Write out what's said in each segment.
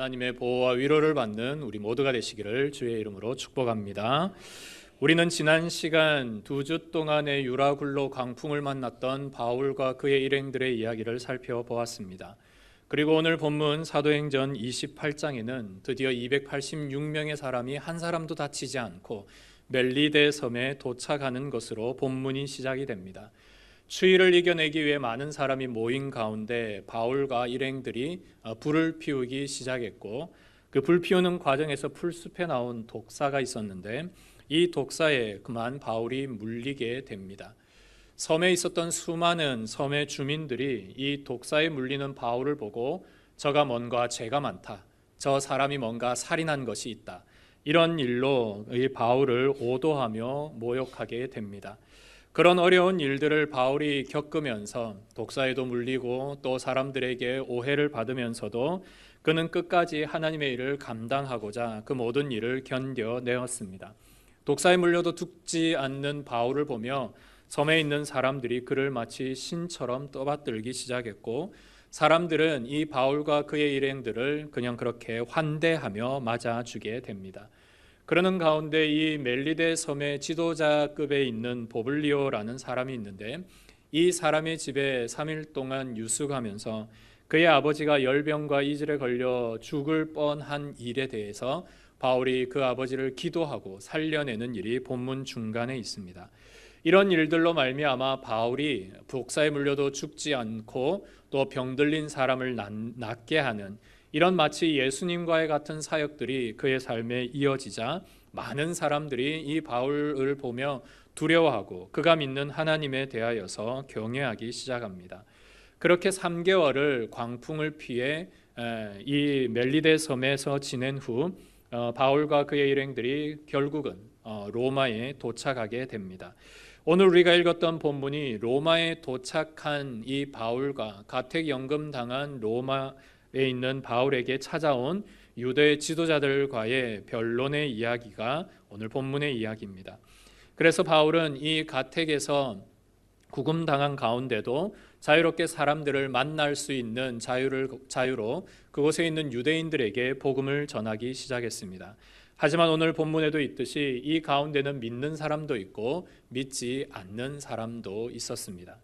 하나님의 보호와 위로를 받는 우리 모두가 되시기를 주의 이름으로 축복합니다. 우리는 지난 시간 2주 동안의 유라굴로 광풍을 만났던 바울과 그의 일행들의 이야기를 살펴보았습니다. 그리고 오늘 본문 사도행전 28장에는 드디어 286명의 사람이 한 사람도 다치지 않고 멜리데 섬에 도착하는 것으로 본문이 시작이 됩니다. 추위를 이겨내기 위해 많은 사람이 모인 가운데 바울과 일행들이 불을 피우기 시작했고, 그 불 피우는 과정에서 풀숲에 나온 독사가 있었는데 이 독사에 그만 바울이 물리게 됩니다. 섬에 있었던 수많은 섬의 주민들이 이 독사에 물리는 바울을 보고 저가 뭔가 죄가 많다, 저 사람이 뭔가 살인한 것이 있다, 이런 일로 이 바울을 오도하며 모욕하게 됩니다. 그런 어려운 일들을 바울이 겪으면서 독사에도 물리고 또 사람들에게 오해를 받으면서도 그는 끝까지 하나님의 일을 감당하고자 그 모든 일을 견뎌내었습니다. 독사에 물려도 죽지 않는 바울을 보며 섬에 있는 사람들이 그를 마치 신처럼 떠받들기 시작했고, 사람들은 이 바울과 그의 일행들을 그냥 그렇게 환대하며 맞아주게 됩니다. 그러는 가운데 이 멜리데 섬의 지도자급에 있는 보블리오라는 사람이 있는데, 이 사람의 집에 3일 동안 유숙하면서 그의 아버지가 열병과 이질에 걸려 죽을 뻔한 일에 대해서 바울이 그 아버지를 기도하고 살려내는 일이 본문 중간에 있습니다. 이런 일들로 말미암아 바울이 독사에 물려도 죽지 않고 또 병들린 사람을 낫게 하는 이런 마치 예수님과의 같은 사역들이 그의 삶에 이어지자 많은 사람들이 이 바울을 보며 두려워하고 그가 믿는 하나님에 대하여서 경외하기 시작합니다. 그렇게 3개월을 광풍을 피해 이 멜리데 섬에서 지낸 후 바울과 그의 일행들이 결국은 로마에 도착하게 됩니다. 오늘 우리가 읽었던 본문이 로마에 도착한 이 바울과 가택연금 당한 로마에 있는 바울에게 찾아온 유대 지도자들과의 변론의 이야기가 오늘 본문의 이야기입니다. 그래서 바울은 이 가택에서 구금당한 가운데도 자유롭게 사람들을 만날 수 있는 자유로 그곳에 있는 유대인들에게 복음을 전하기 시작했습니다. 하지만 오늘 본문에도 있듯이 이 가운데는 믿는 사람도 있고 믿지 않는 사람도 있었습니다.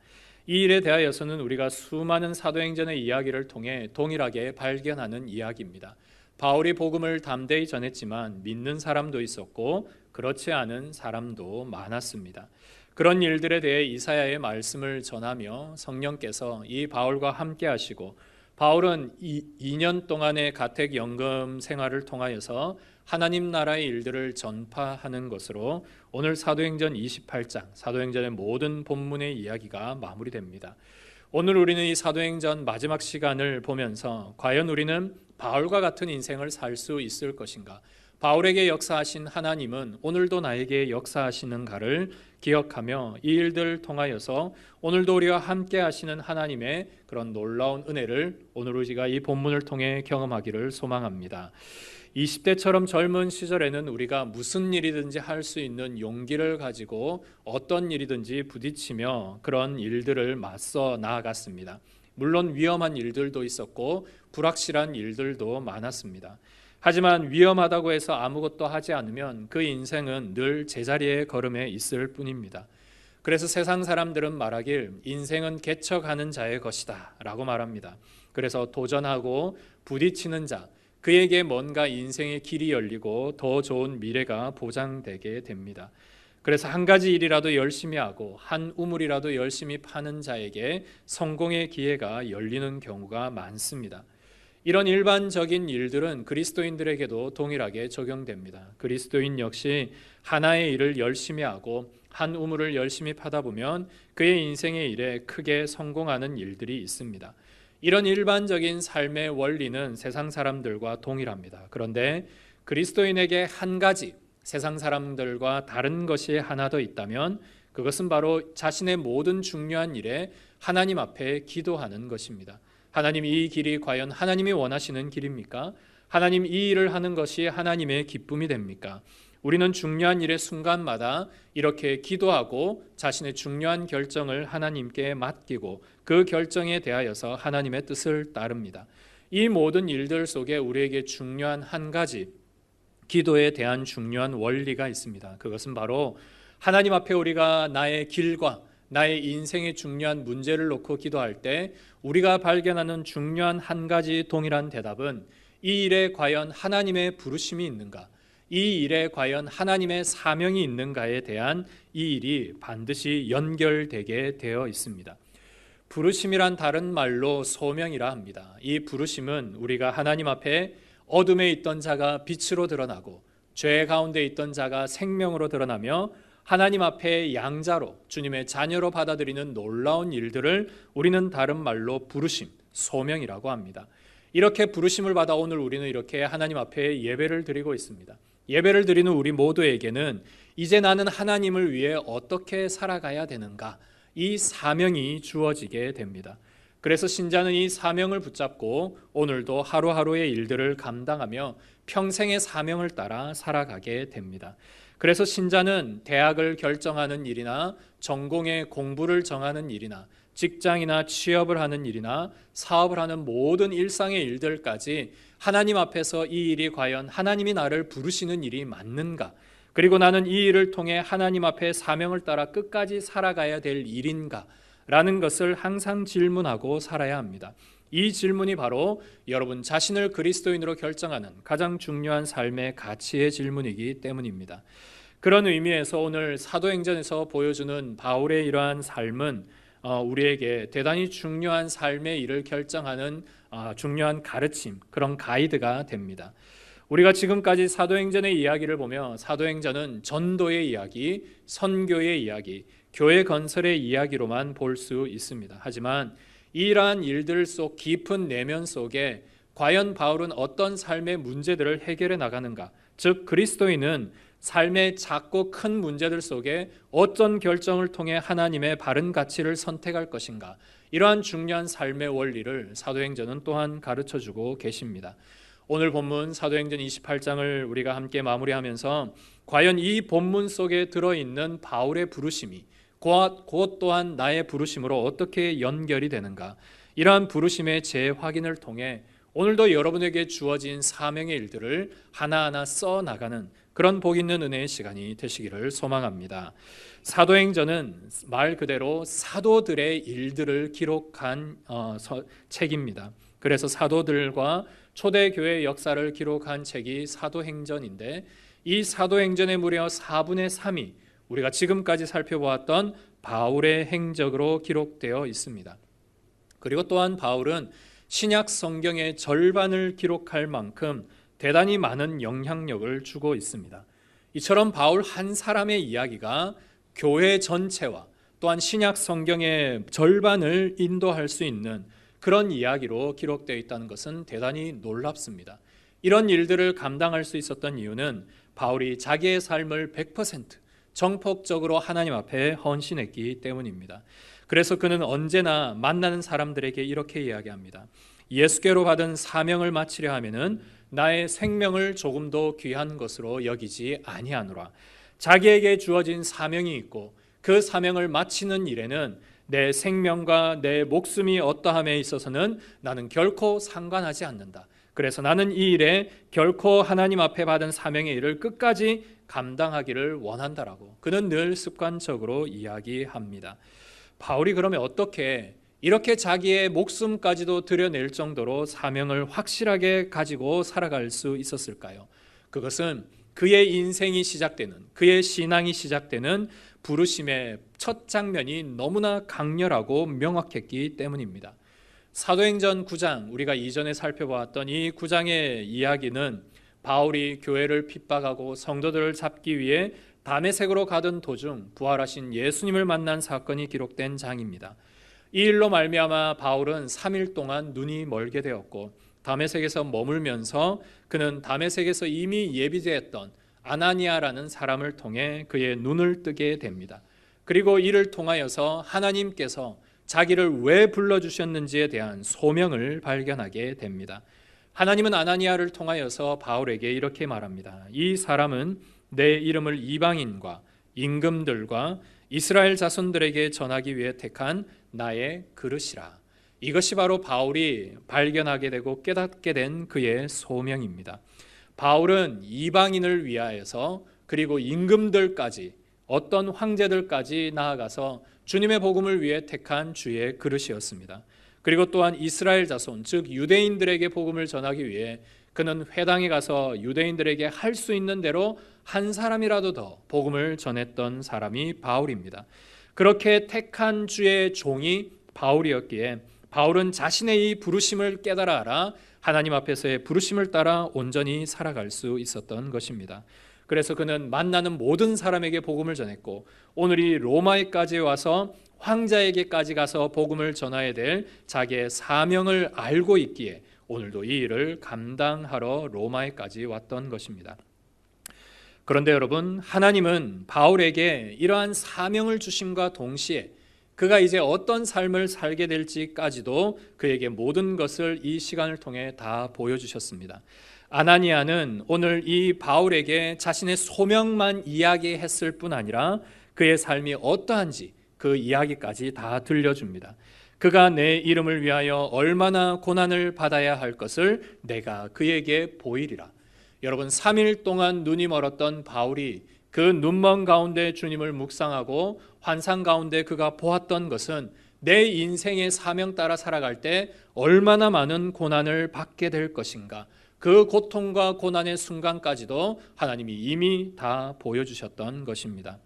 이 일에 대하여서는 우리가 수많은 사도행전의 이야기를 통해 동일하게 발견하는 이야기입니다. 바울이 복음을 담대히 전했지만 믿는 사람도 있었고 그렇지 않은 사람도 많았습니다. 그런 일들에 대해 이사야의 말씀을 전하며 성령께서 이 바울과 함께 하시고, 바울은 2년 동안의 가택연금 생활을 통하여서 하나님 나라의 일들을 전파하는 것으로 오늘 사도행전 28장, 사도행전의 모든 본문의 이야기가 마무리됩니다. 오늘 우리는 이 사도행전 마지막 시간을 보면서 과연 우리는 바울과 같은 인생을 살 수 있을 것인가? 바울에게 역사하신 하나님은 오늘도 나에게 역사하시는가를 기억하며 이 일들을 통하여서 오늘도 우리와 함께 하시는 하나님의 그런 놀라운 은혜를 오늘 우리가 이 본문을 통해 경험하기를 소망합니다. 20대처럼 젊은 시절에는 우리가 무슨 일이든지 할 수 있는 용기를 가지고 어떤 일이든지 부딪히며 그런 일들을 맞서 나아갔습니다. 물론 위험한 일들도 있었고 불확실한 일들도 많았습니다. 하지만 위험하다고 해서 아무것도 하지 않으면 그 인생은 늘 제자리의 걸음에 있을 뿐입니다. 그래서 세상 사람들은 말하길 인생은 개척하는 자의 것이다 라고 말합니다. 그래서 도전하고 부딪히는 자, 그에게 뭔가 인생의 길이 열리고 더 좋은 미래가 보장되게 됩니다. 그래서 한 가지 일이라도 열심히 하고 한 우물이라도 열심히 파는 자에게 성공의 기회가 열리는 경우가 많습니다. 이런 일반적인 일들은 그리스도인들에게도 동일하게 적용됩니다. 그리스도인 역시 하나의 일을 열심히 하고 한 우물을 열심히 파다 보면 그의 인생의 일에 크게 성공하는 일들이 있습니다. 이런 일반적인 삶의 원리는 세상 사람들과 동일합니다. 그런데 그리스도인에게 한 가지 세상 사람들과 다른 것이 하나 더 있다면 그것은 바로 자신의 모든 중요한 일에 하나님 앞에 기도하는 것입니다. 하나님, 이 길이 과연 하나님이 원하시는 길입니까? 하나님, 이 일을 하는 것이 하나님의 기쁨이 됩니까? 우리는 중요한 일의 순간마다 이렇게 기도하고 자신의 중요한 결정을 하나님께 맡기고 그 결정에 대하여서 하나님의 뜻을 따릅니다. 이 모든 일들 속에 우리에게 중요한 한 가지, 기도에 대한 중요한 원리가 있습니다. 그것은 바로 하나님 앞에 우리가 나의 길과 나의 인생의 중요한 문제를 놓고 기도할 때 우리가 발견하는 중요한 한 가지 동일한 대답은 이 일에 과연 하나님의 부르심이 있는가, 이 일에 과연 하나님의 사명이 있는가에 대한 이 일이 반드시 연결되게 되어 있습니다. 부르심이란 다른 말로 소명이라 합니다. 이 부르심은 우리가 하나님 앞에 어둠에 있던 자가 빛으로 드러나고 죄 가운데 있던 자가 생명으로 드러나며 하나님 앞에 양자로 주님의 자녀로 받아들이는 놀라운 일들을 우리는 다른 말로 부르심, 소명이라고 합니다. 이렇게 부르심을 받아 오늘 우리는 이렇게 하나님 앞에 예배를 드리고 있습니다. 예배를 드리는 우리 모두에게는 이제 나는 하나님을 위해 어떻게 살아가야 되는가, 이 사명이 주어지게 됩니다. 그래서 신자는 이 사명을 붙잡고 오늘도 하루하루의 일들을 감당하며 평생의 사명을 따라 살아가게 됩니다. 그래서 신자는 대학을 결정하는 일이나 전공의 공부를 정하는 일이나 직장이나 취업을 하는 일이나 사업을 하는 모든 일상의 일들까지 하나님 앞에서 이 일이 과연 하나님이 나를 부르시는 일이 맞는가, 그리고 나는 이 일을 통해 하나님 앞에 사명을 따라 끝까지 살아가야 될 일인가 라는 것을 항상 질문하고 살아야 합니다. 이 질문이 바로 여러분 자신을 그리스도인으로 결정하는 가장 중요한 삶의 가치의 질문이기 때문입니다. 그런 의미에서 오늘 사도행전에서 보여주는 바울의 이러한 삶은 우리에게 대단히 중요한 삶의 일을 결정하는 중요한 가르침, 그런 가이드가 됩니다. 우리가 지금까지 사도행전의 이야기를 보며 사도행전은 전도의 이야기, 선교의 이야기, 교회 건설의 이야기로만 볼 수 있습니다. 하지만 이러한 일들 속 깊은 내면 속에 과연 바울은 어떤 삶의 문제들을 해결해 나가는가, 즉 그리스도인은 삶의 작고 큰 문제들 속에 어떤 결정을 통해 하나님의 바른 가치를 선택할 것인가, 이러한 중요한 삶의 원리를 사도행전은 또한 가르쳐주고 계십니다. 오늘 본문 사도행전 28장을 우리가 함께 마무리하면서 과연 이 본문 속에 들어있는 바울의 부르심이 곧 또한 나의 부르심으로 어떻게 연결이 되는가, 이러한 부르심의 재확인을 통해 오늘도 여러분에게 주어진 사명의 일들을 하나하나 써나가는 그런 복 있는 은혜의 시간이 되시기를 소망합니다. 사도행전은 말 그대로 사도들의 일들을 기록한 책입니다. 그래서 사도들과 초대교회 역사를 기록한 책이 사도행전인데, 이 사도행전의 무려 4분의 3이 우리가 지금까지 살펴보았던 바울의 행적으로 기록되어 있습니다. 그리고 또한 바울은 신약 성경의 절반을 기록할 만큼 대단히 많은 영향력을 주고 있습니다. 이처럼 바울 한 사람의 이야기가 교회 전체와 또한 신약 성경의 절반을 인도할 수 있는 그런 이야기로 기록되어 있다는 것은 대단히 놀랍습니다. 이런 일들을 감당할 수 있었던 이유는 바울이 자기의 삶을 100% 정폭적으로 하나님 앞에 헌신했기 때문입니다. 그래서 그는 언제나 만나는 사람들에게 이렇게 이야기합니다. 예수께로 받은 사명을 마치려 하면은 나의 생명을 조금도 귀한 것으로 여기지 아니하노라. 자기에게 주어진 사명이 있고 그 사명을 마치는 일에는 내 생명과 내 목숨이 어떠함에 있어서는 나는 결코 상관하지 않는다. 그래서 나는 이 일에 결코 하나님 앞에 받은 사명의 일을 끝까지 감당하기를 원한다라고 그는 늘 습관적으로 이야기합니다. 바울이 그러면 어떻게 이렇게 자기의 목숨까지도 드려낼 정도로 사명을 확실하게 가지고 살아갈 수 있었을까요? 그것은 그의 인생이 시작되는, 그의 신앙이 시작되는 부르심의 첫 장면이 너무나 강렬하고 명확했기 때문입니다. 사도행전 9장, 우리가 이전에 살펴보았던 이 9장의 이야기는 바울이 교회를 핍박하고 성도들을 잡기 위해 다메섹으로 가던 도중 부활하신 예수님을 만난 사건이 기록된 장입니다. 이 일로 말미암아 바울은 3일 동안 눈이 멀게 되었고 다메섹에서 머물면서 그는 다메섹에서 이미 예비되었던 아나니아라는 사람을 통해 그의 눈을 뜨게 됩니다. 그리고 이를 통하여서 하나님께서 자기를 왜 불러주셨는지에 대한 소명을 발견하게 됩니다. 하나님은 아나니아를 통하여서 바울에게 이렇게 말합니다. 이 사람은 내 이름을 이방인과 임금들과 이스라엘 자손들에게 전하기 위해 택한 나의 그릇이라. 이것이 바로 바울이 발견하게 되고 깨닫게 된 그의 소명입니다. 바울은 이방인을 위하여서 그리고 임금들까지 어떤 황제들까지 나아가서 주님의 복음을 위해 택한 주의 그릇이었습니다. 그리고 또한 이스라엘 자손, 즉 유대인들에게 복음을 전하기 위해 그는 회당에 가서 유대인들에게 할 수 있는 대로 한 사람이라도 더 복음을 전했던 사람이 바울입니다. 그렇게 택한 주의 종이 바울이었기에 바울은 자신의 이 부르심을 깨달아 알아 하나님 앞에서의 부르심을 따라 온전히 살아갈 수 있었던 것입니다. 그래서 그는 만나는 모든 사람에게 복음을 전했고 오늘 이 로마에까지 와서 황자에게까지 가서 복음을 전해야 될 자기의 사명을 알고 있기에 오늘도 이 일을 감당하러 로마에까지 왔던 것입니다. 그런데 여러분, 하나님은 바울에게 이러한 사명을 주심과 동시에 그가 이제 어떤 삶을 살게 될지까지도 그에게 모든 것을 이 시간을 통해 다 보여주셨습니다. 아나니아는 오늘 이 바울에게 자신의 소명만 이야기했을 뿐 아니라 그의 삶이 어떠한지 그 이야기까지 다 들려줍니다. 그가 내 이름을 위하여 얼마나 고난을 받아야 할 것을 내가 그에게 보이리라. 여러분, 3일 동안 눈이 멀었던 바울이 그 눈먼 가운데 주님을 묵상하고 환상 가운데 그가 보았던 것은 내 인생의 사명 따라 살아갈 때 얼마나 많은 고난을 받게 될 것인가, 그 고통과 고난의 순간까지도 하나님이 이미 다 보여주셨던 것입니다.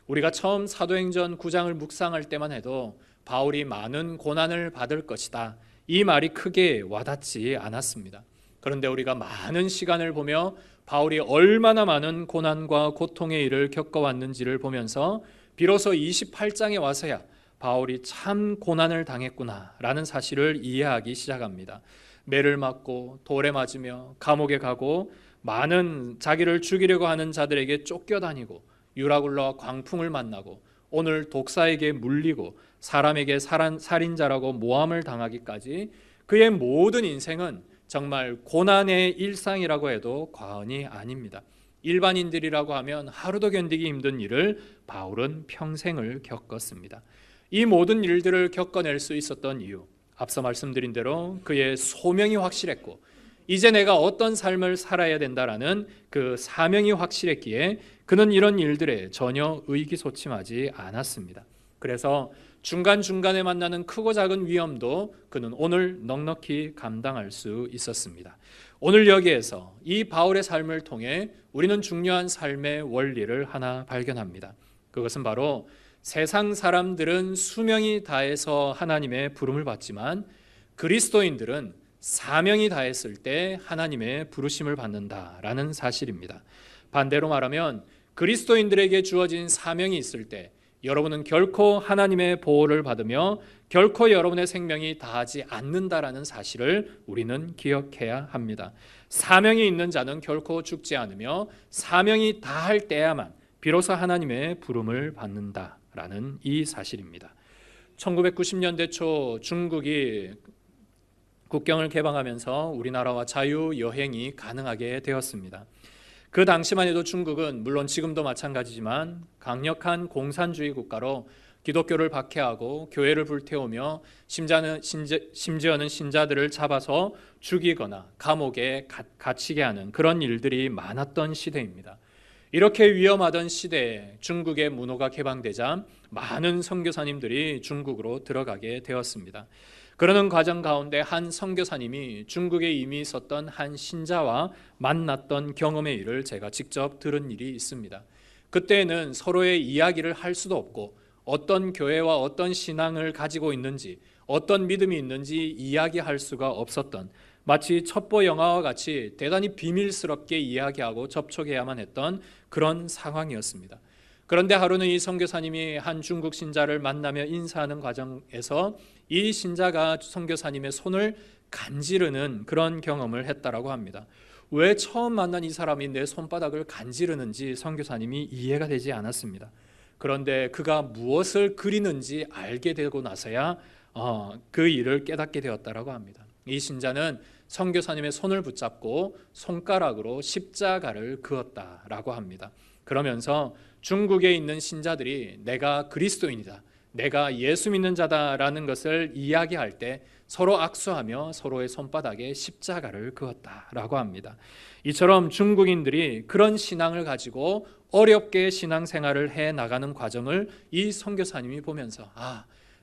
우리가 처음 사도행전 9장을 묵상할 때만 해도 바울이 많은 고난을 받을 것이다, 이 말이 크게 와닿지 않았습니다. 그런데 우리가 많은 시간을 보며 바울이 얼마나 많은 고난과 고통의 일을 겪어왔는지를 보면서 비로소 28장에 와서야 바울이 참 고난을 당했구나 라는 사실을 이해하기 시작합니다. 매를 맞고 돌에 맞으며 감옥에 가고 많은 자기를 죽이려고 하는 자들에게 쫓겨다니고 유라굴로와 광풍을 만나고 오늘 독사에게 물리고 사람에게 살인자라고 모함을 당하기까지 그의 모든 인생은 정말 고난의 일상이라고 해도 과언이 아닙니다. 일반인들이라고 하면 하루도 견디기 힘든 일을 바울은 평생을 겪었습니다. 이 모든 일들을 겪어낼 수 있었던 이유, 앞서 말씀드린 대로 그의 소명이 확실했고 이제 내가 어떤 삶을 살아야 된다라는 그 사명이 확실했기에 그는 이런 일들에 전혀 의기소침하지 않았습니다. 그래서 중간중간에 만나는 크고 작은 위험도 그는 오늘 넉넉히 감당할 수 있었습니다. 오늘 여기에서 이 바울의 삶을 통해 우리는 중요한 삶의 원리를 하나 발견합니다. 그것은 바로 세상 사람들은 수명이 다해서 하나님의 부름을 받지만 그리스도인들은 사명이 다했을 때 하나님의 부르심을 받는다라는 사실입니다. 반대로 말하면 그리스도인들에게 주어진 사명이 있을 때 여러분은 결코 하나님의 보호를 받으며 결코 여러분의 생명이 다하지 않는다라는 사실을 우리는 기억해야 합니다. 사명이 있는 자는 결코 죽지 않으며 사명이 다할 때야만 비로소 하나님의 부름을 받는다라는 이 사실입니다. 1990년대 초 중국이 국경을 개방하면서 우리나라와 자유여행이 가능하게 되었습니다. 그 당시만 해도 중국은 물론 지금도 마찬가지지만 강력한 공산주의 국가로 기독교를 박해하고 교회를 불태우며 심지어는 신자들을 잡아서 죽이거나 감옥에 갇히게 하는 그런 일들이 많았던 시대입니다. 이렇게 위험하던 시대에 중국의 문호가 개방되자 많은 선교사님들이 중국으로 들어가게 되었습니다. 그러는 과정 가운데 한 선교사님이 중국에 이미 있었던 한 신자와 만났던 경험의 일을 제가 직접 들은 일이 있습니다. 그때는 서로의 이야기를 할 수도 없고 어떤 교회와 어떤 신앙을 가지고 있는지 어떤 믿음이 있는지 이야기할 수가 없었던 마치 첩보 영화와 같이 대단히 비밀스럽게 이야기하고 접촉해야만 했던 그런 상황이었습니다. 그런데 하루는 이 선교사님이 한 중국 신자를 만나며 인사하는 과정에서 이 신자가 선교사님의 손을 간지르는 그런 경험을 했다라고 합니다. 왜 처음 만난 이 사람이 내 손바닥을 간지르는지 선교사님이 이해가 되지 않았습니다. 그런데 그가 무엇을 그리는지 알게 되고 나서야 그 일을 깨닫게 되었다라고 합니다. 이 신자는 선교사님의 손을 붙잡고 손가락으로 십자가를 그었다라고 합니다. 그러면서 중국에 있는 신자들이 내가 그리스도인이다, 내가 예수 믿는 자다라는 것을 이야기할 때 서로 악수하며 서로의 손바닥에 십자가를 그었다라고 합니다. 이처럼 중국인들이 그런 신앙을 가지고 어렵게 신앙생활을 해 나가는 과정을 이 선교사님이 보면서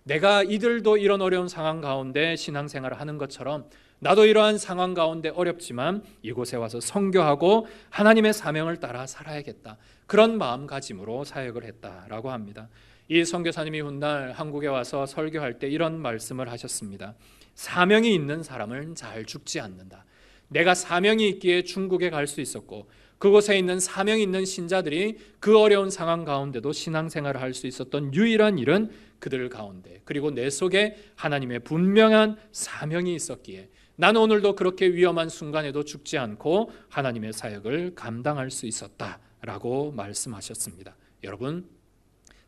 내가 이들도 이런 어려운 상황 가운데 신앙생활을 하는 것처럼 나도 이러한 상황 가운데 어렵지만 이곳에 와서 선교하고 하나님의 사명을 따라 살아야겠다. 그런 마음가짐으로 사역을 했다라고 합니다. 이 선교사님이 훗날 한국에 와서 설교할 때 이런 말씀을 하셨습니다. 사명이 있는 사람은 잘 죽지 않는다. 내가 사명이 있기에 중국에 갈 수 있었고 그곳에 있는 사명이 있는 신자들이 그 어려운 상황 가운데도 신앙생활을 할 수 있었던 유일한 일은 그들 가운데 그리고 내 속에 하나님의 분명한 사명이 있었기에 나는 오늘도 그렇게 위험한 순간에도 죽지 않고 하나님의 사역을 감당할 수 있었다라고 말씀하셨습니다. 여러분,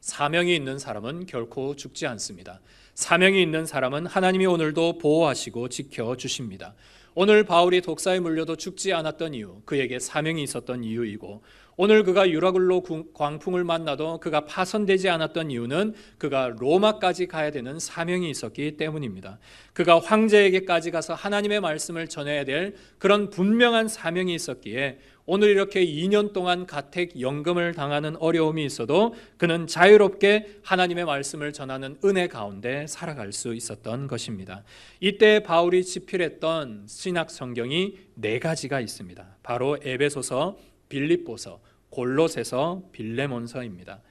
사명이 있는 사람은 결코 죽지 않습니다. 사명이 있는 사람은 하나님이 오늘도 보호하시고 지켜주십니다. 오늘 바울이 독사에 물려도 죽지 않았던 이유, 그에게 사명이 있었던 이유이고, 오늘 그가 유라굴로 광풍을 만나도 그가 파손되지 않았던 이유는 그가 로마까지 가야 되는 사명이 있었기 때문입니다. 그가 황제에게까지 가서 하나님의 말씀을 전해야 될 그런 분명한 사명이 있었기에 오늘 이렇게 2년 동안 가택연금을 당하는 어려움이 있어도 그는 자유롭게 하나님의 말씀을 전하는 은혜 가운데 살아갈 수 있었던 것입니다. 이때 바울이 집필했던 신약 성경이 4가지가 있습니다. 바로 에베소서, 빌립보서, 골로새서, 빌레몬서입니다.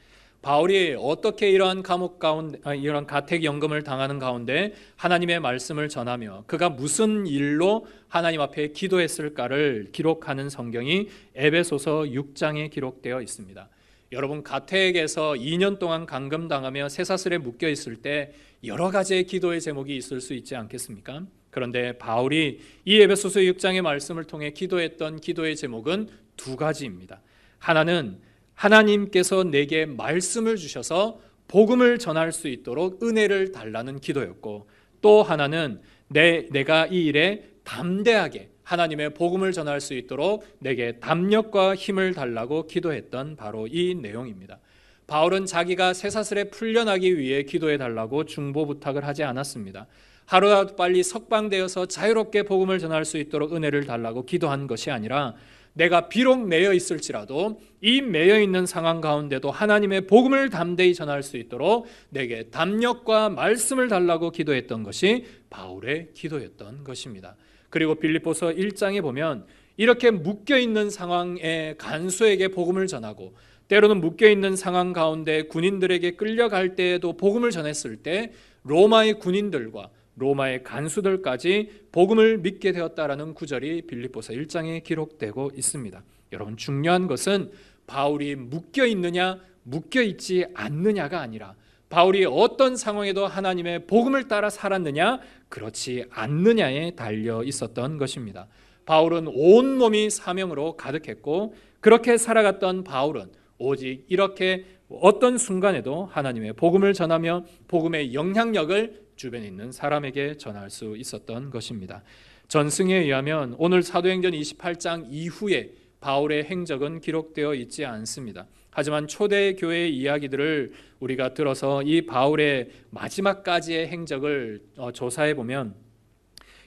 바울이 어떻게 이러한 감옥 가운데 이런 가택연금을 당하는 가운데 하나님의 말씀을 전하며 그가 무슨 일로 하나님 앞에 기도했을까를 기록하는 성경이 에베소서 6장에 기록되어 있습니다. 여러분, 가택에서 2년 동안 감금당하며 쇠사슬에 묶여 있을 때 여러 가지의 기도의 제목이 있을 수 있지 않겠습니까? 그런데 바울이 이 에베소서 6장의 말씀을 통해 기도했던 기도의 제목은 2가지입니다. 하나는 하나님께서 내게 말씀을 주셔서 복음을 전할 수 있도록 은혜를 달라는 기도였고, 또 하나는 내가 이 일에 담대하게 하나님의 복음을 전할 수 있도록 내게 담력과 힘을 달라고 기도했던 바로 이 내용입니다. 바울은 자기가 쇠사슬에 풀려나기 위해 기도해 달라고 중보 부탁을 하지 않았습니다. 하루라도 빨리 석방되어서 자유롭게 복음을 전할 수 있도록 은혜를 달라고 기도한 것이 아니라 내가 비록 매여 있을지라도 이 매여 있는 상황 가운데도 하나님의 복음을 담대히 전할 수 있도록 내게 담력과 말씀을 달라고 기도했던 것이 바울의 기도였던 것입니다. 그리고 빌립보서 1장에 보면 이렇게 묶여있는 상황에 간수에게 복음을 전하고 때로는 묶여있는 상황 가운데 군인들에게 끌려갈 때에도 복음을 전했을 때 로마의 군인들과 로마의 간수들까지 복음을 믿게 되었다라는 구절이 빌립보서 1장에 기록되고 있습니다. 여러분, 중요한 것은 바울이 묶여 있느냐 묶여 있지 않느냐가 아니라 바울이 어떤 상황에도 하나님의 복음을 따라 살았느냐 그렇지 않느냐에 달려 있었던 것입니다. 바울은 온몸이 사명으로 가득했고 그렇게 살아갔던 바울은 오직 이렇게 어떤 순간에도 하나님의 복음을 전하며 복음의 영향력을 주변에 있는 사람에게 전할 수 있었던 것입니다. 전승에 의하면 오늘 사도행전 28장 이후에 바울의 행적은 기록되어 있지 않습니다. 하지만 초대 교회의 이야기들을 우리가 들어서 이 바울의 마지막까지의 행적을 조사해 보면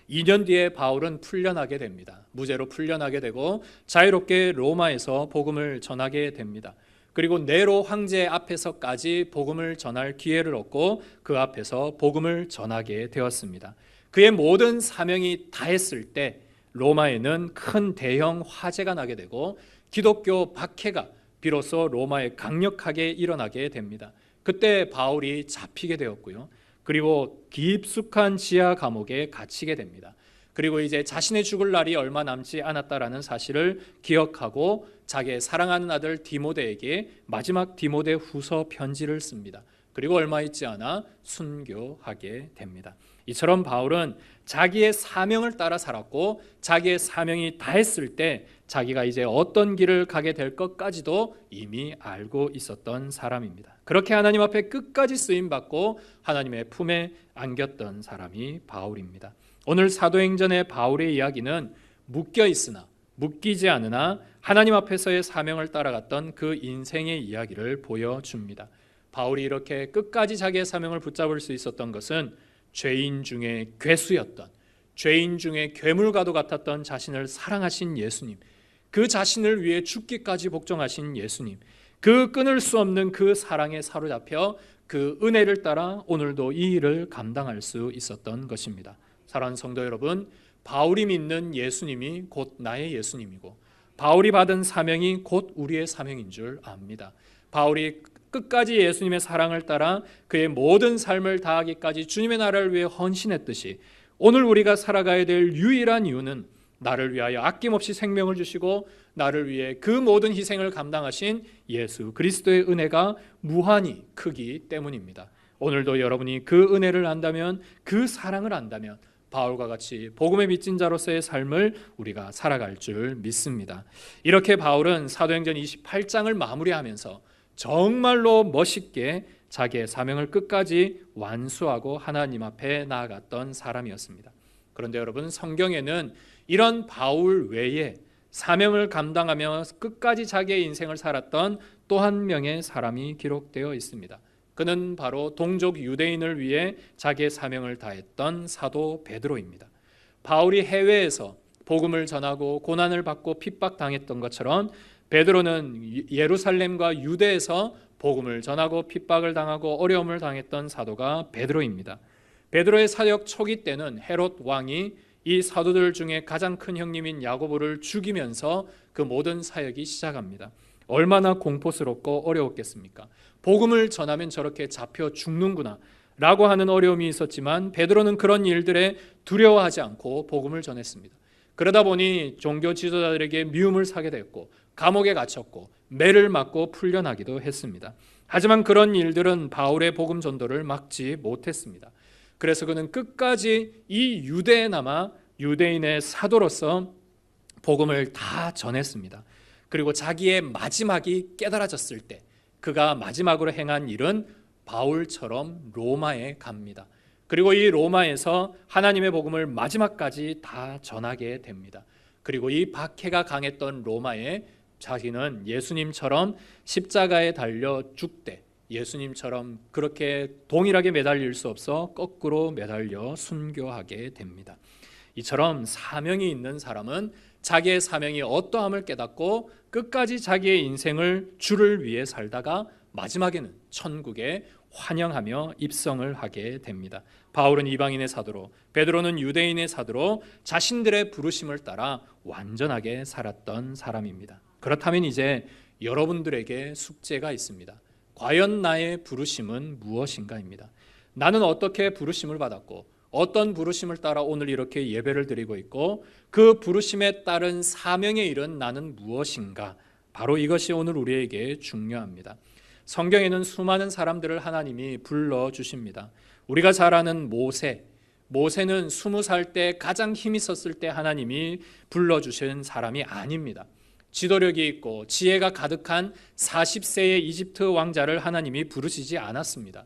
2년 뒤에 바울은 풀려나게 됩니다. 무죄로 풀려나게 되고 자유롭게 로마에서 복음을 전하게 됩니다. 그리고 네로 황제 앞에서까지 복음을 전할 기회를 얻고 그 앞에서 복음을 전하게 되었습니다. 그의 모든 사명이 다했을 때 로마에는 큰 대형 화재가 나게 되고 기독교 박해가 비로소 로마에 강력하게 일어나게 됩니다. 그때 바울이 잡히게 되었고요. 그리고 깊숙한 지하 감옥에 갇히게 됩니다. 그리고 이제 자신의 죽을 날이 얼마 남지 않았다라는 사실을 기억하고 자기의 사랑하는 아들 디모데에게 마지막 디모데 후서 편지를 씁니다. 그리고 얼마 있지 않아 순교하게 됩니다. 이처럼 바울은 자기의 사명을 따라 살았고 자기의 사명이 다했을 때 자기가 이제 어떤 길을 가게 될 것까지도 이미 알고 있었던 사람입니다. 그렇게 하나님 앞에 끝까지 쓰임받고 하나님의 품에 안겼던 사람이 바울입니다. 오늘 사도행전의 바울의 이야기는 묶여 있으나 묶이지 않으나 하나님 앞에서의 사명을 따라갔던 그 인생의 이야기를 보여줍니다. 바울이 이렇게 끝까지 자기의 사명을 붙잡을 수 있었던 것은 죄인 중에 괴수였던, 죄인 중에 괴물과도 같았던 자신을 사랑하신 예수님, 그 자신을 위해 죽기까지 복종하신 예수님, 그 끊을 수 없는 그 사랑에 사로잡혀 그 은혜를 따라 오늘도 이 일을 감당할 수 있었던 것입니다. 사랑하는 성도 여러분, 바울이 믿는 예수님이 곧 나의 예수님이고 바울이 받은 사명이 곧 우리의 사명인 줄 압니다. 바울이 끝까지 예수님의 사랑을 따라 그의 모든 삶을 다하기까지 주님의 나라를 위해 헌신했듯이 오늘 우리가 살아가야 될 유일한 이유는 나를 위하여 아낌없이 생명을 주시고 나를 위해 그 모든 희생을 감당하신 예수 그리스도의 은혜가 무한히 크기 때문입니다. 오늘도 여러분이 그 은혜를 안다면, 그 사랑을 안다면 바울과 같이 복음의 빚진 자로서의 삶을 우리가 살아갈 줄 믿습니다. 이렇게 바울은 사도행전 28장을 마무리하면서 정말로 멋있게 자기의 사명을 끝까지 완수하고 하나님 앞에 나아갔던 사람이었습니다. 그런데 여러분, 성경에는 이런 바울 외에 사명을 감당하며 끝까지 자기의 인생을 살았던 또 한 명의 사람이 기록되어 있습니다. 그는 바로 동족 유대인을 위해 자기의 사명을 다했던 사도 베드로입니다. 바울이 해외에서 복음을 전하고 고난을 받고 핍박당했던 것처럼 베드로는 예루살렘과 유대에서 복음을 전하고 핍박을 당하고 어려움을 당했던 사도가 베드로입니다. 베드로의 사역 초기 때는 헤롯 왕이 이 사도들 중에 가장 큰 형님인 야고보를 죽이면서 그 모든 사역이 시작합니다. 얼마나 공포스럽고 어려웠겠습니까? 복음을 전하면 저렇게 잡혀 죽는구나 라고 하는 어려움이 있었지만 베드로는 그런 일들에 두려워하지 않고 복음을 전했습니다. 그러다 보니 종교 지도자들에게 미움을 사게 됐고 감옥에 갇혔고 매를 맞고 풀려나기도 했습니다. 하지만 그런 일들은 바울의 복음 전도를 막지 못했습니다. 그래서 그는 끝까지 이 유대에 남아 유대인의 사도로서 복음을 다 전했습니다. 그리고 자기의 마지막이 깨달아졌을 때 그가 마지막으로 행한 일은 바울처럼 로마에 갑니다. 그리고 이 로마에서 하나님의 복음을 마지막까지 다 전하게 됩니다. 그리고 이 박해가 강했던 로마에 자기는 예수님처럼 십자가에 달려 죽되 예수님처럼 그렇게 동일하게 매달릴 수 없어 거꾸로 매달려 순교하게 됩니다. 이처럼 사명이 있는 사람은 자기의 사명이 어떠함을 깨닫고 끝까지 자기의 인생을 주를 위해 살다가 마지막에는 천국에 환영하며 입성을 하게 됩니다. 바울은 이방인의 사도로, 베드로는 유대인의 사도로 자신들의 부르심을 따라 완전하게 살았던 사람입니다. 그렇다면 이제 여러분들에게 숙제가 있습니다. 과연 나의 부르심은 무엇인가입니다. 나는 어떻게 부르심을 받았고 어떤 부르심을 따라 오늘 이렇게 예배를 드리고 있고 그 부르심에 따른 사명의 일은 나는 무엇인가? 바로 이것이 오늘 우리에게 중요합니다. 성경에는 수많은 사람들을 하나님이 불러주십니다. 우리가 잘 아는 모세는 20살 때 가장 힘이 섰을 때 하나님이 불러주신 사람이 아닙니다. 지도력이 있고 지혜가 가득한 40세의 이집트 왕자를 하나님이 부르시지 않았습니다.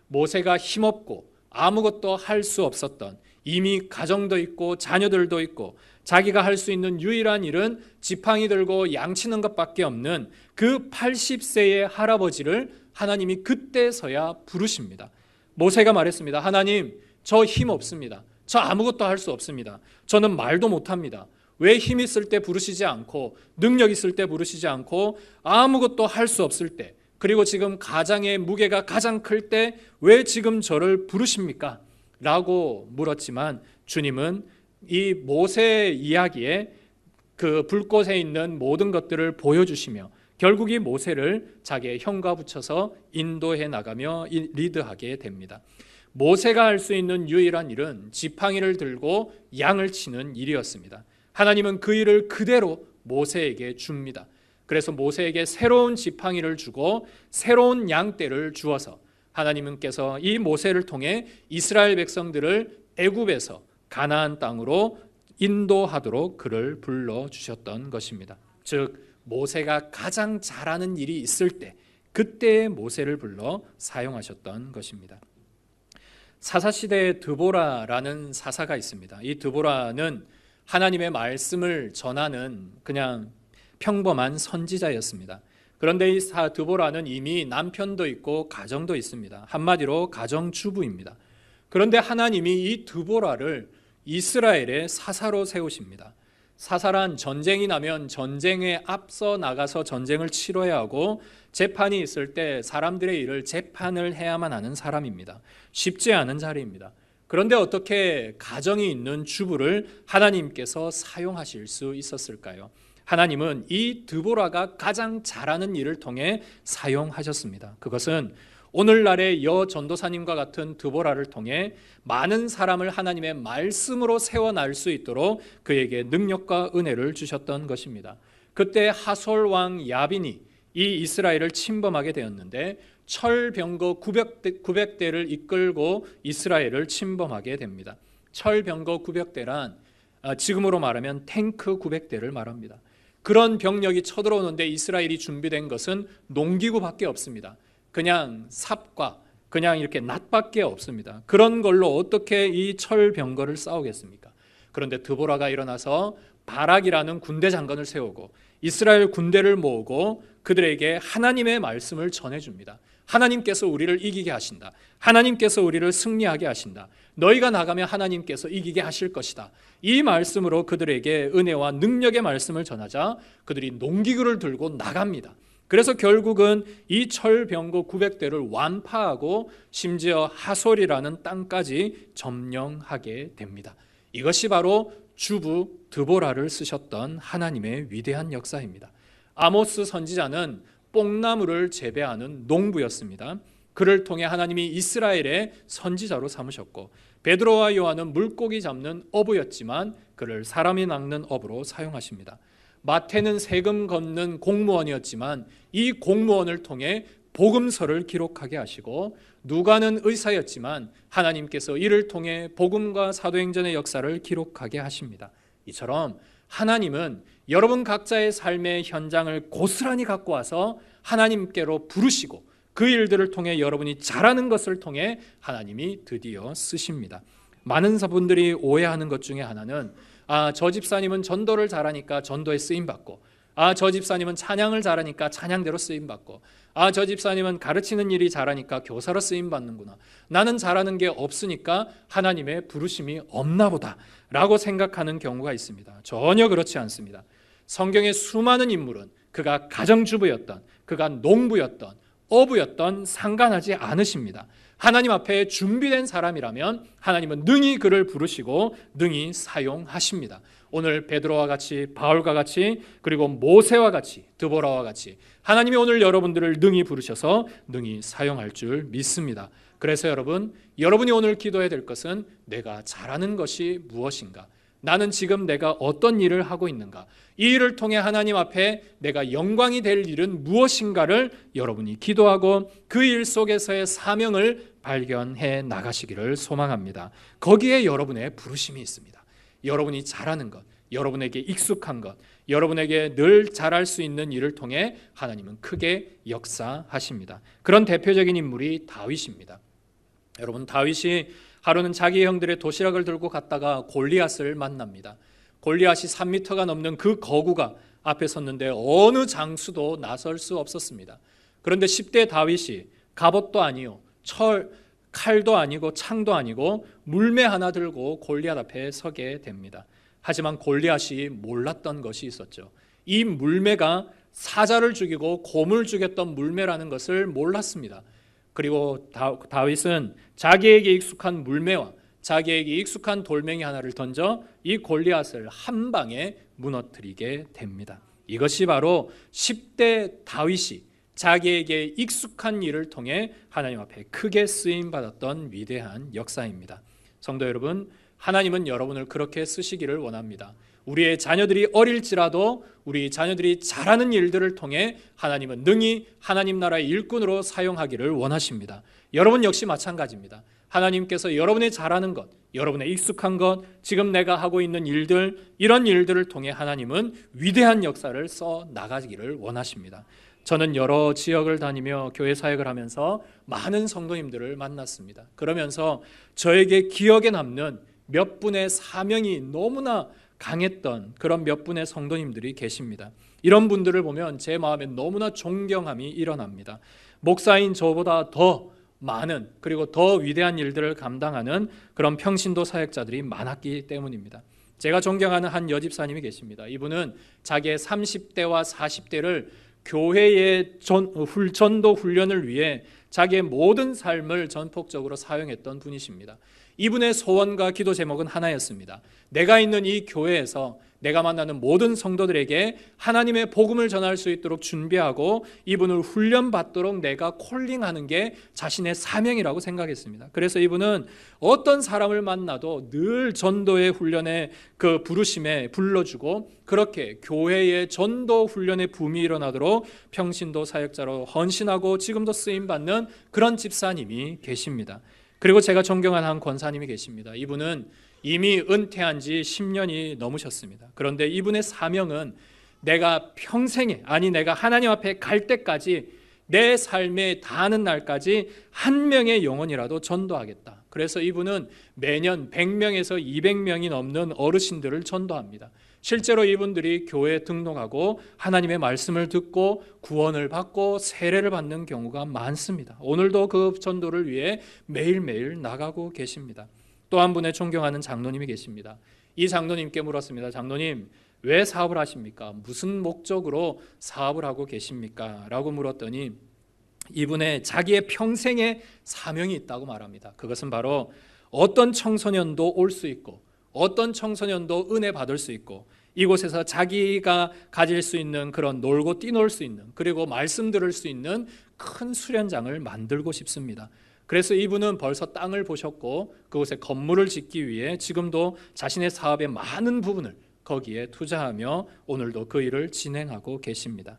모세가 힘없고 아무것도 할 수 없었던, 이미 가정도 있고 자녀들도 있고 자기가 할 수 있는 유일한 일은 지팡이 들고 양치는 것밖에 없는 그 80세의 할아버지를 하나님이 그때서야 부르십니다. 모세가 말했습니다. 하나님, 저 힘 없습니다. 저 아무것도 할 수 없습니다. 저는 말도 못합니다. 왜 힘 있을 때 부르시지 않고 능력 있을 때 부르시지 않고 아무것도 할 수 없을 때, 그리고 지금 가장의 무게가 가장 클 때 왜 지금 저를 부르십니까? 라고 물었지만 주님은 이 모세 이야기에 그 불꽃에 있는 모든 것들을 보여주시며 결국 이 모세를 자기의 형과 붙여서 인도해 나가며 리드하게 됩니다. 모세가 할 수 있는 유일한 일은 지팡이를 들고 양을 치는 일이었습니다. 하나님은 그 일을 그대로 모세에게 줍니다. 그래서 모세에게 새로운 지팡이를 주고 새로운 양떼를 주어서 하나님께서 이 모세를 통해 이스라엘 백성들을 애굽에서 가나안 땅으로 인도하도록 그를 불러주셨던 것입니다. 즉 모세가 가장 잘하는 일이 있을 때 그때의 모세를 불러 사용하셨던 것입니다. 사사시대에 드보라라는 사사가 있습니다. 이 드보라는 하나님의 말씀을 전하는 그냥 평범한 선지자였습니다. 그런데 이 드보라는 이미 남편도 있고 가정도 있습니다. 한마디로 가정주부입니다. 그런데 하나님이 이 드보라를 이스라엘의 사사로 세우십니다. 사사란 전쟁이 나면 전쟁에 앞서 나가서 전쟁을 치러야 하고 재판이 있을 때 사람들의 일을 재판을 해야만 하는 사람입니다. 쉽지 않은 자리입니다. 그런데 어떻게 가정이 있는 주부를 하나님께서 사용하실 수 있었을까요? 하나님은 이 드보라가 가장 잘하는 일을 통해 사용하셨습니다. 그것은 오늘날의 전도사님과 같은 드보라를 통해 많은 사람을 하나님의 말씀으로 세워날 수 있도록 그에게 능력과 은혜를 주셨던 것입니다. 그때 하솔 왕 야빈이 이 이스라엘을 침범하게 되었는데 철병거 900대를 이끌고 이스라엘을 침범하게 됩니다. 철병거 900대란 지금으로 말하면 탱크 900대를 말합니다. 그런 병력이 쳐들어오는데 이스라엘이 준비된 것은 농기구밖에 없습니다. 그냥 삽과 그냥 이렇게 낫밖에 없습니다. 그런 걸로 어떻게 이 철병거를 싸우겠습니까? 그런데 드보라가 일어나서 바락이라는 군대 장관을 세우고 이스라엘 군대를 모으고 그들에게 하나님의 말씀을 전해줍니다. 하나님께서 우리를 이기게 하신다. 하나님께서 우리를 승리하게 하신다. 너희가 나가면 하나님께서 이기게 하실 것이다. 이 말씀으로 그들에게 은혜와 능력의 말씀을 전하자 그들이 농기구를 들고 나갑니다. 그래서 결국은 이 철병거 900대를 완파하고 심지어 하솔이라는 땅까지 점령하게 됩니다. 이것이 바로 주부 드보라를 쓰셨던 하나님의 위대한 역사입니다. 아모스 선지자는 뽕나무를 재배하는 농부였습니다. 그를 통해 하나님이 이스라엘의 선지자로 삼으셨고 베드로와 요한은 물고기 잡는 어부였지만 그를 사람이 낚는 어부로 사용하십니다. 마태는 세금 걷는 공무원이었지만 이 공무원을 통해 복음서를 기록하게 하시고 누가는 의사였지만 하나님께서 이를 통해 복음과 사도행전의 역사를 기록하게 하십니다. 이처럼 하나님은 여러분 각자의 삶의 현장을 고스란히 갖고 와서 하나님께로 부르시고 그 일들을 통해 여러분이 잘하는 것을 통해 하나님이 드디어 쓰십니다. 많은 분들이 오해하는 것 중에 하나는 저 집사님은 전도를 잘하니까 전도에 쓰임받고 저 집사님은 찬양을 잘하니까 찬양대로 쓰임받고 저 집사님은 가르치는 일이 잘하니까 교사로 쓰임받는구나. 나는 잘하는 게 없으니까 하나님의 부르심이 없나 보다 라고 생각하는 경우가 있습니다. 전혀 그렇지 않습니다. 성경의 수많은 인물은 그가 가정주부였던 그가 농부였던 어부였던 상관하지 않으십니다. 하나님 앞에 준비된 사람이라면 하나님은 능히 그를 부르시고 능히 사용하십니다. 오늘 베드로와 같이 바울과 같이 그리고 모세와 같이 드보라와 같이 하나님이 오늘 여러분들을 능히 부르셔서 능히 사용할 줄 믿습니다. 그래서 여러분이 오늘 기도해야 될 것은 내가 잘하는 것이 무엇인가? 나는 지금 내가 어떤 일을 하고 있는가? 이 일을 통해 하나님 앞에 내가 영광이 될 일은 무엇인가를 여러분이 기도하고 그 일 속에서의 사명을 발견해 나가시기를 소망합니다. 거기에 여러분의 부르심이 있습니다. 여러분이 잘하는 것, 여러분에게 익숙한 것, 여러분에게 늘 잘할 수 있는 일을 통해 하나님은 크게 역사하십니다. 그런 대표적인 인물이 다윗입니다. 여러분, 다윗이 하루는 자기 형들의 도시락을 들고 갔다가 골리앗을 만납니다. 골리앗이 3m가 넘는 그 거구가 앞에 섰는데 어느 장수도 나설 수 없었습니다. 그런데 10대 다윗이 갑옷도 아니요 칼도 아니고 창도 아니고 물매 하나 들고 골리앗 앞에 서게 됩니다. 하지만 골리앗이 몰랐던 것이 있었죠. 이 물매가 사자를 죽이고 곰을 죽였던 물매라는 것을 몰랐습니다. 그리고 다윗은 자기에게 익숙한 물매와 자기에게 익숙한 돌멩이 하나를 던져 이 골리앗을 한 방에 무너뜨리게 됩니다. 이것이 바로 10대 다윗이 자기에게 익숙한 일을 통해 하나님 앞에 크게 쓰임받았던 위대한 역사입니다. 성도 여러분, 하나님은 여러분을 그렇게 쓰시기를 원합니다. 우리의 자녀들이 어릴지라도 우리 자녀들이 잘하는 일들을 통해 하나님은 능히 하나님 나라의 일꾼으로 사용하기를 원하십니다. 여러분 역시 마찬가지입니다. 하나님께서 여러분의 잘하는 것, 여러분의 익숙한 것, 지금 내가 하고 있는 일들, 이런 일들을 통해 하나님은 위대한 역사를 써 나가기를 원하십니다. 저는 여러 지역을 다니며 교회 사역을 하면서 많은 성도님들을 만났습니다. 그러면서 저에게 기억에 남는 몇 분의 사명이 너무나 강했던 그런 몇 분의 성도님들이 계십니다. 이런 분들을 보면 제 마음에 너무나 존경함이 일어납니다. 목사인 저보다 더 많은 그리고 더 위대한 일들을 감당하는 그런 평신도 사역자들이 많았기 때문입니다. 제가 존경하는 한 여집사님이 계십니다. 이분은 자기의 30대와 40대를 교회의 전도 훈련을 위해 자기의 모든 삶을 전폭적으로 사용했던 분이십니다. 이분의 소원과 기도 제목은 하나였습니다. 내가 있는 이 교회에서 내가 만나는 모든 성도들에게 하나님의 복음을 전할 수 있도록 준비하고 이분을 훈련받도록 내가 콜링하는 게 자신의 사명이라고 생각했습니다. 그래서 이분은 어떤 사람을 만나도 늘 전도의 훈련에 그 부르심에 불러주고 그렇게 교회의 전도 훈련의 붐이 일어나도록 평신도 사역자로 헌신하고 지금도 쓰임받는 그런 집사님이 계십니다. 그리고 제가 존경하는 한 권사님이 계십니다. 이분은 이미 은퇴한 지 10년이 넘으셨습니다. 그런데 이분의 사명은 내가 평생에, 아니 내가 하나님 앞에 갈 때까지 내 삶에 다하는 날까지 한 명의 영혼이라도 전도하겠다. 그래서 이분은 매년 100명에서 200명이 넘는 어르신들을 전도합니다. 실제로 이분들이 교회에 등록하고 하나님의 말씀을 듣고 구원을 받고 세례를 받는 경우가 많습니다. 오늘도 그 전도를 위해 매일매일 나가고 계십니다. 또 한 분의 존경하는 장로님이 계십니다. 이 장로님께 물었습니다. 장로님, 왜 사업을 하십니까? 무슨 목적으로 사업을 하고 계십니까? 라고 물었더니 이분의 자기의 평생의 사명이 있다고 말합니다. 그것은 바로 어떤 청소년도 올 수 있고 어떤 청소년도 은혜 받을 수 있고 이곳에서 자기가 가질 수 있는 그런 놀고 뛰놀 수 있는 그리고 말씀 들을 수 있는 큰 수련장을 만들고 싶습니다. 그래서 이분은 벌써 땅을 보셨고 그곳에 건물을 짓기 위해 지금도 자신의 사업의 많은 부분을 거기에 투자하며 오늘도 그 일을 진행하고 계십니다.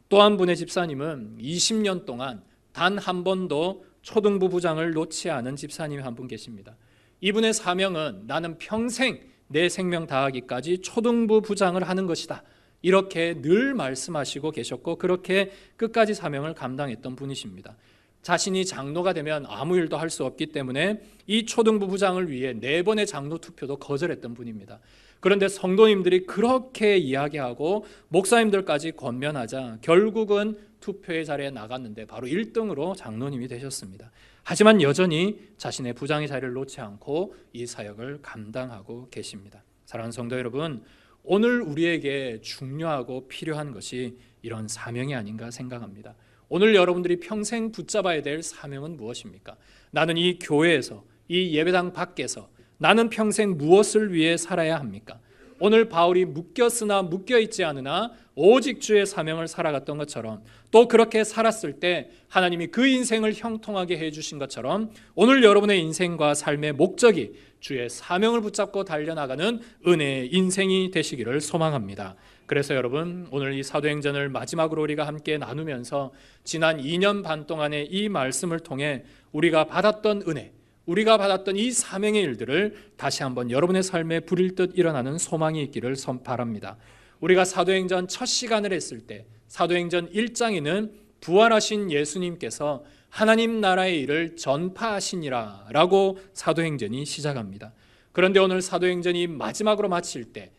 또 한 분의 집사님은 20년 동안 단 한 번도 초등부 부장을 놓지 않은 집사님이 한 분 계십니다. 이분의 사명은 나는 평생 내 생명 다하기까지 초등부 부장을 하는 것이다. 이렇게 늘 말씀하시고 계셨고 그렇게 끝까지 사명을 감당했던 분이십니다. 자신이 장로가 되면 아무 일도 할 수 없기 때문에 이 초등부 부장을 위해 4번의 장로 투표도 거절했던 분입니다. 그런데 성도님들이 그렇게 이야기하고 목사님들까지 권면하자 결국은 투표의 자리에 나갔는데 바로 1등으로 장로님이 되셨습니다. 하지만 여전히 자신의 부장의 자리를 놓지 않고 이 사역을 감당하고 계십니다. 사랑하는 성도 여러분, 오늘 우리에게 중요하고 필요한 것이 이런 사명이 아닌가 생각합니다. 오늘 여러분들이 평생 붙잡아야 될 사명은 무엇입니까? 나는 이 교회에서, 이 예배당 밖에서 나는 평생 무엇을 위해 살아야 합니까? 오늘 바울이 묶였으나 묶여있지 않으나 오직 주의 사명을 살아갔던 것처럼 또 그렇게 살았을 때 하나님이 그 인생을 형통하게 해주신 것처럼 오늘 여러분의 인생과 삶의 목적이 주의 사명을 붙잡고 달려나가는 은혜의 인생이 되시기를 소망합니다. 그래서 여러분, 오늘 이 사도행전을 마지막으로 우리가 함께 나누면서 지난 2년 반 동안의 이 말씀을 통해 우리가 받았던 은혜, 우리가 받았던 이 사명의 일들을 다시 한번 여러분의 삶에 불일 듯 일어나는 소망이 있기를 바랍니다. 우리가 사도행전 첫 시간을 했을 때 사도행전 1장에는 부활하신 예수님께서 하나님 나라의 일을 전파하시니라 라고 사도행전이 시작합니다. 그런데 오늘 사도행전이 마지막으로 마칠 때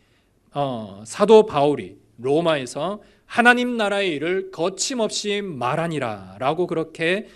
사도 바울이 로마에서 하나님 나라의 일을 거침없이 말하니라 라고 그렇게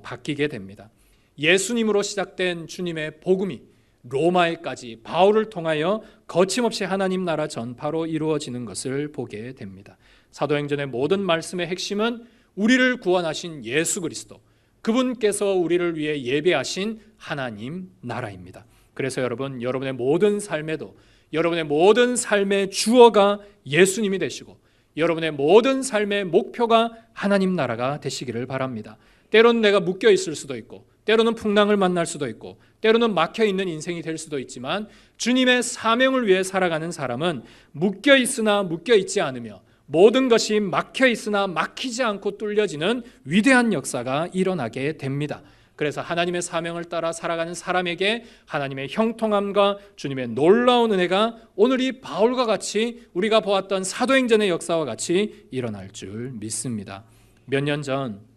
바뀌게 됩니다. 예수님으로 시작된 주님의 복음이 로마에까지 바울을 통하여 거침없이 하나님 나라 전파로 이루어지는 것을 보게 됩니다. 사도행전의 모든 말씀의 핵심은 우리를 구원하신 예수 그리스도, 그분께서 우리를 위해 예배하신 하나님 나라입니다. 그래서 여러분, 여러분의 모든 삶에도 여러분의 모든 삶의 주어가 예수님이 되시고 여러분의 모든 삶의 목표가 하나님 나라가 되시기를 바랍니다. 때로는 내가 묶여 있을 수도 있고 때로는 풍랑을 만날 수도 있고 때로는 막혀있는 인생이 될 수도 있지만 주님의 사명을 위해 살아가는 사람은 묶여 있으나 묶여 있지 않으며 모든 것이 막혀 있으나 막히지 않고 뚫려지는 위대한 역사가 일어나게 됩니다. 그래서 하나님의 사명을 따라 살아가는 사람에게 하나님의 형통함과 주님의 놀라운 은혜가 오늘 이 바울과 같이 우리가 보았던 사도행전의 역사와 같이 일어날 줄 믿습니다. 몇 년 전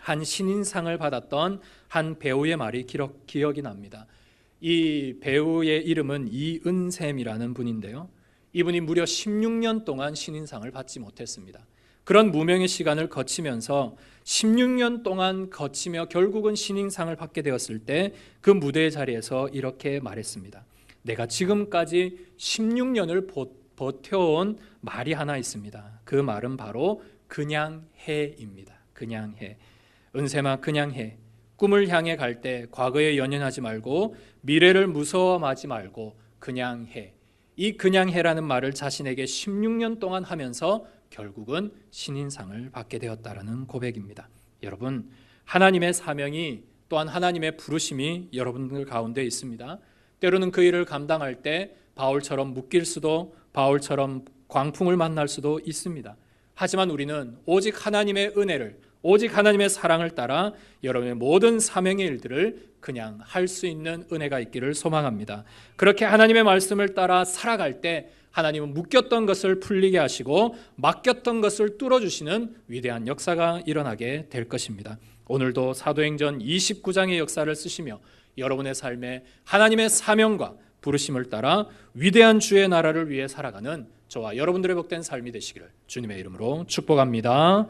한 신인상을 받았던 한 배우의 말이 기억이 납니다. 이 배우의 이름은 이은샘이라는 분인데요. 이분이 무려 16년 동안 신인상을 받지 못했습니다. 그런 무명의 시간을 거치면서 16년 동안 거치며 결국은 신인상을 받게 되었을 때 그 무대의 자리에서 이렇게 말했습니다. 내가 지금까지 16년을 버텨온 말이 하나 있습니다. 그 말은 바로 그냥 해입니다. 그냥 해. 은세마 그냥 해. 꿈을 향해 갈 때 과거에 연연하지 말고 미래를 무서워하지 말고 그냥 해. 이 그냥 해라는 말을 자신에게 16년 동안 하면서 결국은 신인상을 받게 되었다라는 고백입니다. 여러분, 하나님의 사명이 또한 하나님의 부르심이 여러분들 가운데 있습니다. 때로는 그 일을 감당할 때 바울처럼 묶일 수도, 바울처럼 광풍을 만날 수도 있습니다. 하지만 우리는 오직 하나님의 은혜를, 오직 하나님의 사랑을 따라 여러분의 모든 사명의 일들을 그냥 할 수 있는 은혜가 있기를 소망합니다. 그렇게 하나님의 말씀을 따라 살아갈 때 하나님은 묶였던 것을 풀리게 하시고 막혔던 것을 뚫어주시는 위대한 역사가 일어나게 될 것입니다. 오늘도 사도행전 29장의 역사를 쓰시며 여러분의 삶에 하나님의 사명과 부르심을 따라 위대한 주의 나라를 위해 살아가는 저와 여러분들의 복된 삶이 되시기를 주님의 이름으로 축복합니다.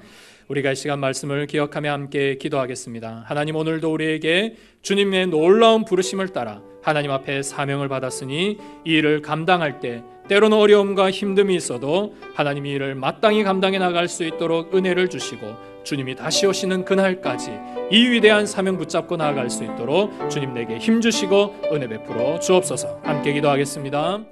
우리가 이 시간 말씀을 기억하며 함께 기도하겠습니다. 하나님, 오늘도 우리에게 주님의 놀라운 부르심을 따라 하나님 앞에 사명을 받았으니 이 일을 감당할 때 때로는 어려움과 힘듦이 있어도 하나님이 이를 마땅히 감당해 나갈 수 있도록 은혜를 주시고 주님이 다시 오시는 그날까지 이 위대한 사명 붙잡고 나아갈 수 있도록 주님 내게 힘주시고 은혜 베풀어 주옵소서. 함께 기도하겠습니다.